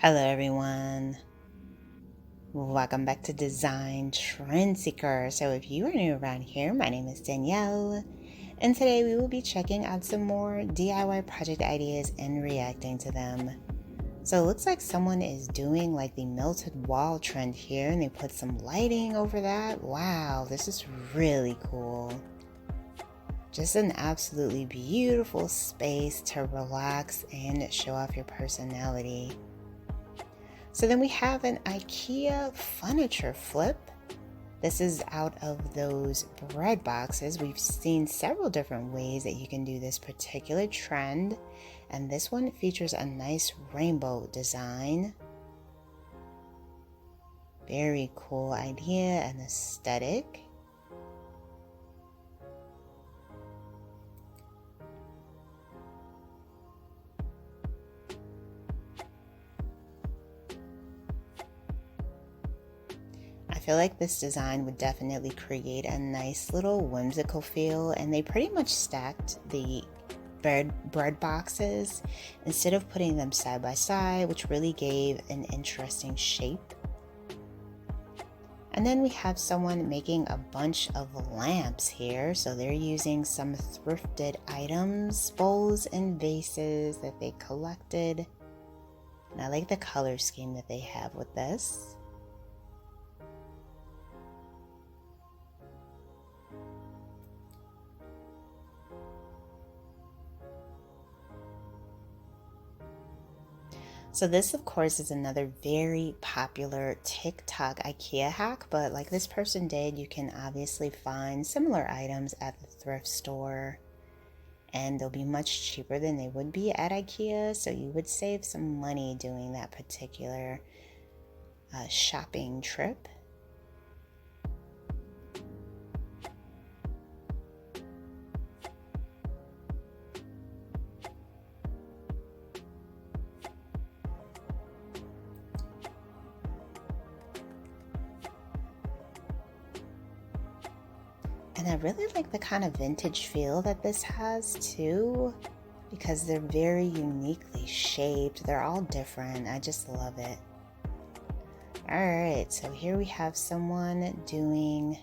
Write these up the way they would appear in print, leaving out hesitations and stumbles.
Hello everyone, welcome back to Design Trend Seeker. So if you are new around here, my name is Danielle, and today we will be checking out some more DIY project ideas and reacting to them. So it looks like someone is doing like the melted wall trend here, and they put some lighting over that. Wow, this is really cool. Just an absolutely beautiful space to relax and show off your personality. So then we have an IKEA furniture flip. This is out of those bread boxes. We've seen several different ways that you can do this particular trend, and this one features a nice rainbow design. Very cool idea and aesthetic. I feel like this design would definitely create a nice little whimsical feel, and they pretty much stacked the bread boxes instead of putting them side by side, which really gave an interesting shape. And then we have someone making a bunch of lamps here. So they're using some thrifted items, bowls and vases that they collected. And I like the color scheme that they have with this. So this, of course, is another very popular TikTok IKEA hack, but like this person did, you can obviously find similar items at the thrift store, and they'll be much cheaper than they would be at IKEA, so you would save some money doing that particular shopping trip. And I really like the kind of vintage feel that this has too, because they're very uniquely shaped. They're all different. I just love it. All right, so here we have someone doing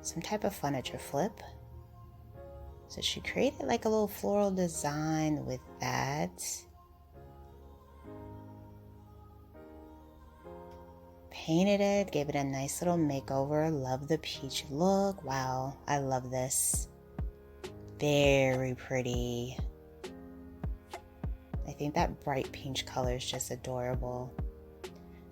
some type of furniture flip. So she created like a little floral design with that. Painted it, gave it a nice little makeover. Love the peach look. Wow, I love this. Very pretty. I think that bright peach color is just adorable.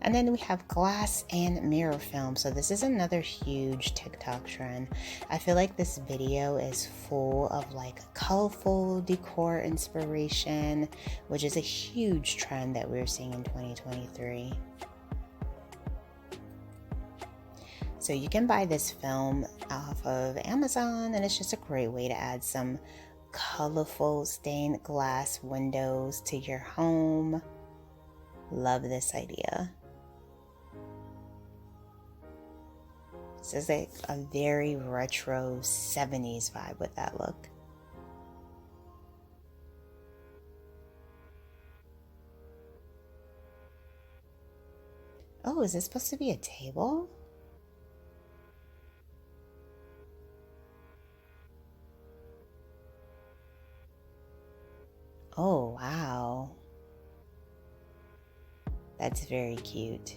And then we have glass and mirror film. So this is another huge TikTok trend. I feel like this video is full of like colorful decor inspiration, which is a huge trend that we're seeing in 2023. So you can buy this film off of Amazon, and it's just a great way to add some colorful stained glass windows to your home. Love this idea. This is a very retro 70s vibe with that look. Oh, is this supposed to be a table? Oh, wow. That's very cute.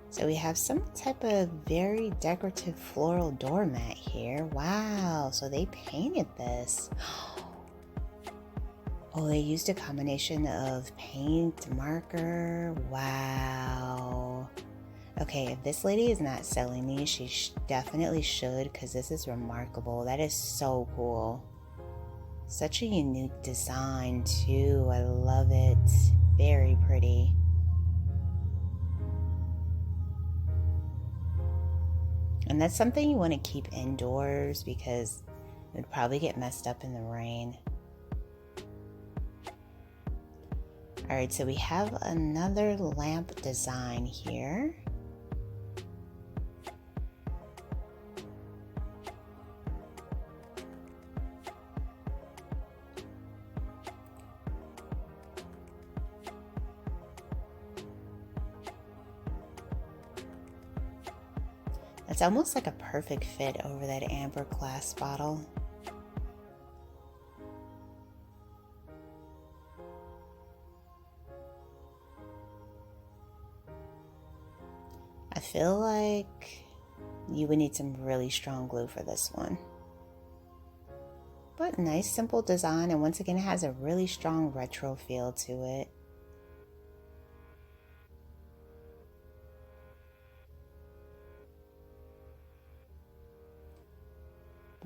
So we have some type of very decorative floral doormat here. Wow, so they painted this. Oh, they used a combination of paint, marker. Wow. Okay, if this lady is not selling these, she definitely should, because this is remarkable. That is so cool. Such a unique design too. I love it. Very pretty. And that's something you want to keep indoors because it would probably get messed up in the rain. All right, so we have another lamp design here. It's almost like a perfect fit over that amber glass bottle. I feel like you would need some really strong glue for this one. But nice simple design, and once again it has a really strong retro feel to it.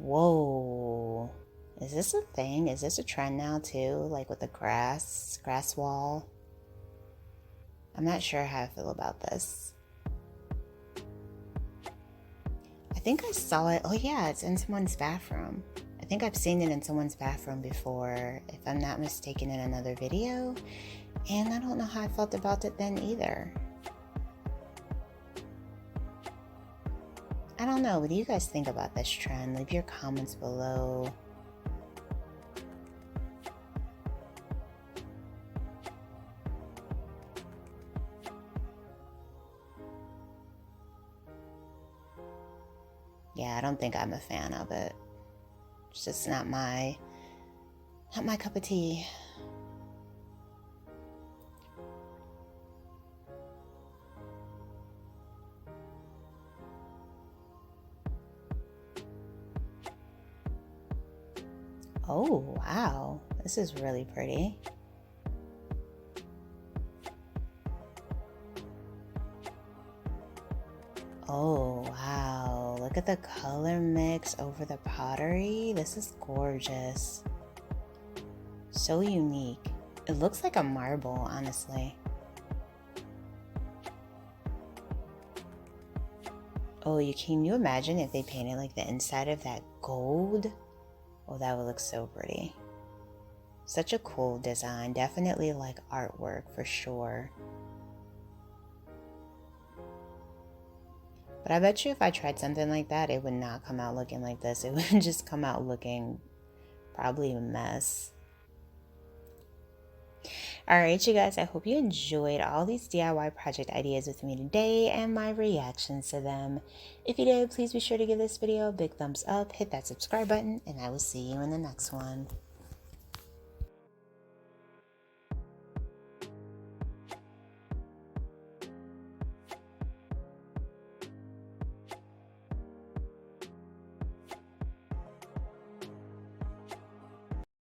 Whoa. Is this a thing? Is this a trend now too? Like with the grass wall? I'm not sure how I feel about this. I think I saw it. Oh yeah, it's in someone's bathroom. I think I've seen it in someone's bathroom before, if I'm not mistaken, in another video. And I don't know how I felt about it then either. I don't know. What do you guys think about this trend? Leave your comments below. Yeah, I don't think I'm a fan of it. It's just not my cup of tea. Oh, wow. This is really pretty. Oh, wow. Look at the color mix over the pottery. This is gorgeous. So unique. It looks like a marble, honestly. Oh, can you imagine if they painted like the inside of that gold? Oh, that would look so pretty. Such a cool design. Definitely like artwork for sure. But I bet you if I tried something like that, it would not come out looking like this. It would just come out looking probably a mess. Alright, you guys, I hope you enjoyed all these DIY project ideas with me today and my reactions to them. If you did, please be sure to give this video a big thumbs up, hit that subscribe button, and I will see you in the next one.